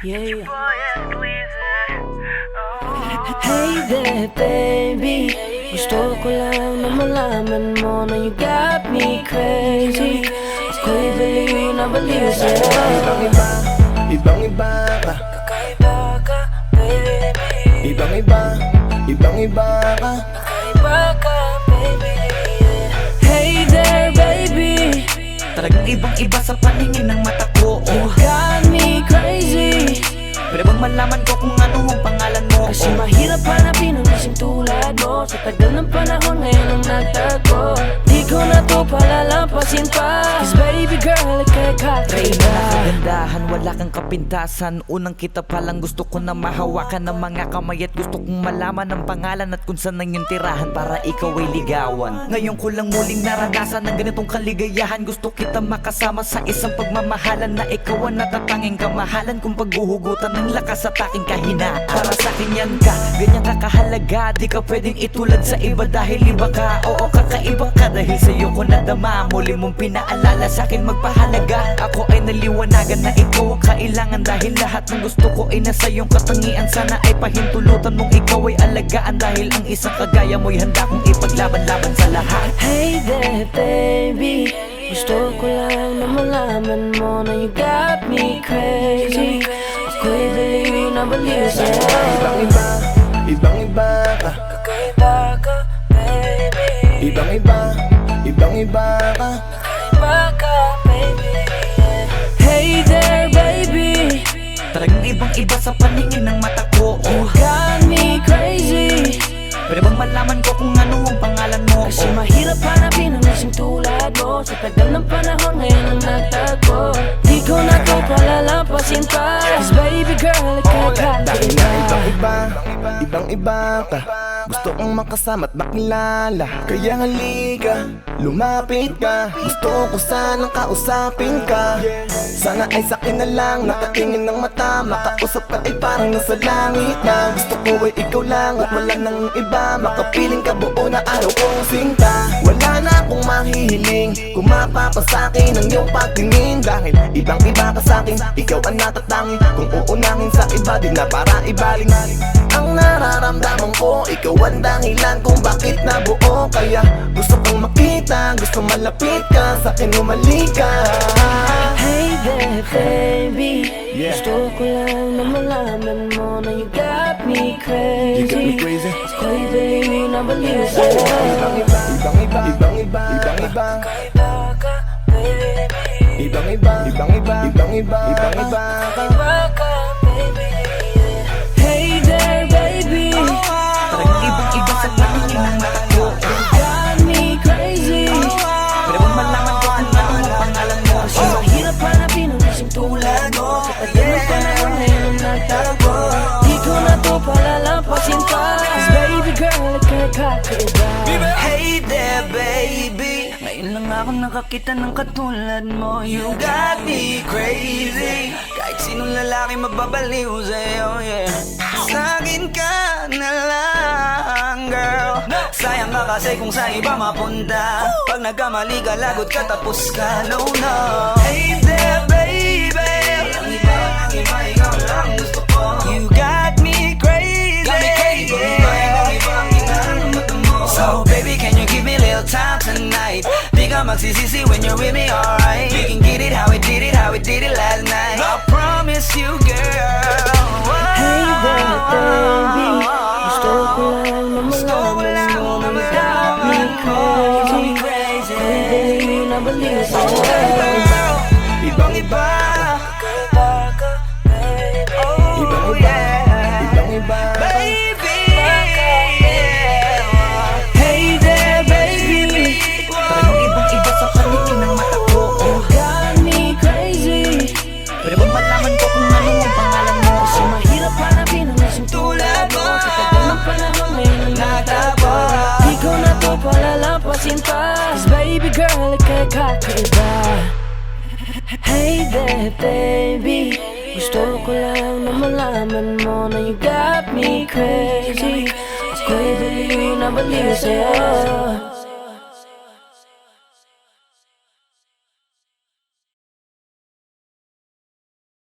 Yeah. Hey there, baby. Gusto ko lang na malaman mo na you got me crazy. Ako'y baliw na baliw sa'yo. Ibang-iba, ibang-iba ka. Kakaiba ka, baby. Ibang-iba, ibang-iba ka. Kakaiba ka, baby. Hey there, baby. Talagang ibang-iba sa paningin ng mata ko. You got me crazy. Pwede bang malaman ko kung ano ang pangalan mo? Kasi mahirap hanapin ang isang tulad mo. Sa tagal ng panahon ngayon ang nagtago. Di ko na to palalampasin pa. Cause baby girl, ika'y kakaiba. Kagandahan, wala kang kapintasan. Unang kita palang gusto ko na mahawakan ng mga kamay. At gusto kong malaman ang pangalan at kung saan ang iyong tirahan para ikaw ay ligawan. Ngayon ko lang muling naranasan ng ganitong kaligayahan. Gusto kita makasama sa isang pagmamahalan na ikaw ang natatanging kamahalan kung paghuhugutan ng lakas at aking kahinaan. Para sa akin yan ka, ganyan ka kahalaga. Di ka pwedeng itulad sa iba dahil iba ka. Oo, kakaiba ka dahil sa'yo ko nadama. Muli mong pinaalala sa akin magpahalaga. Ako ay naliwanagan na ikaw ang kailangan. Dahil lahat ng gusto ko ay nasa iyong katangian. Sana ay pahintulutan mong ikaw ay alagaan. Dahil ang isang kagaya mo'y handa kong ipaglaban-laban sa lahat. Hey there, baby. Gusto ko lang na malaman mo na you got me crazy. Ako'y baliw na baliw sa'yo. Ibang-iba, ibang-iba ka. Kakaiba ka, baby. Ibang-iba, ibang-iba ka. Kakaiba ka, baby. Hey there, baby. Talagang ibang-iba sa paningin ng mata ko. You got me crazy. Pwede bang malaman ko kung ano ang pangalan mo? Kasi mahirap hanapin ang isang tulad mo. Sa tagal ng panahon ngayon ang nagtago. Di ko na to palalampasin pa. Cause baby girl, ika'y Dahil kakaiba. na ibang-iba, ibang-iba ka. Gusto kong makasama at makilala. Kaya halika, lumapit ka. Gusto ko sanang kausapin ka. Sana ay sakin na lang, nakatingin ng mata. Makausap ka ay parang nasa langit na. Gusto ko ay ikaw lang at wala nang iba. Makapiling ka buo na araw kong sinta. Wala na akong mahihiling kung mapapasakin ang iyong pagtingin. Dahil ibang-iba ka sa'kin, ikaw ang natatangi. Kung uunahin sa iba, di na para ibaling. Ang nararamdaman ko, ikaw ang dahilan kung bakit nabuo. Kaya gusto kang makita, gusto malapit ka, sa'kin umalik ka. Hey there, baby. Yeah. Gusto ko lang na malaman mo na you got me You got me crazy. crazy. Ako'y baliw na baliw sa'yo. Ibang-iba, ibang-iba, ibang-iba, ibang-iba. Kakaiba ka, baby. Ibang-iba, ibang-iba, ibang-iba, ibang-iba ka. Kakaiba ka, baby. Hey there, baby. Talagang ibang-iba sa paningin ng mata ko. You got me crazy. Pwede bang malaman ko kung ano ang pangalan mo? Kasi mahirap hanapin ang isang tulad mo. Sa tagal ng panahon ngayon ang nagtago. Di ko na to palalampasin pa. Cause baby girl, ika'y kakaiba. Hey there, baby. Ngayon lang ako nakakita ng katulad mo. You got me crazy. Kahit sinong lalaki mababaliw sa'yo, yeah. Sa'kin ka na lang, girl. Sayang ka kasi kung sa iba mapunta. Pag nagkamali ka, lagot ka, tapos ka, no, no. Hey there, baby. Ang iba, ikaw lang gusto ko. You got me crazy. Got me crazy. So baby, can you give me a little time tonight? Di ka magsisisi when you're with me, alright? We can get it how we did it, last night. I promise you, girl. Hey there, baby. Gusto ko lang na malaman mo na you got me crazy. Ako'y baliw na baliw sa'yo. Ibang-iba, Kakaiba ka, baby. ibang-iba, ibang-iba ka. Baby, Hey there, baby. talagang ibang-iba sa paningin ng mata ko. You got me crazy. Pwede bang malaman ko kung ano ang pangalan mo? Kasi mahirap hanapin ang isang tulad mo. Sa tagal ng panahon ngayon ang nagtago. Di ko na to palalampasin pa. Cause baby girl, ika'y kakaiba. Hey there, baby. Gusto ko lang na malaman mo na you got me crazy. Ako'y baliw na baliw sa'yo.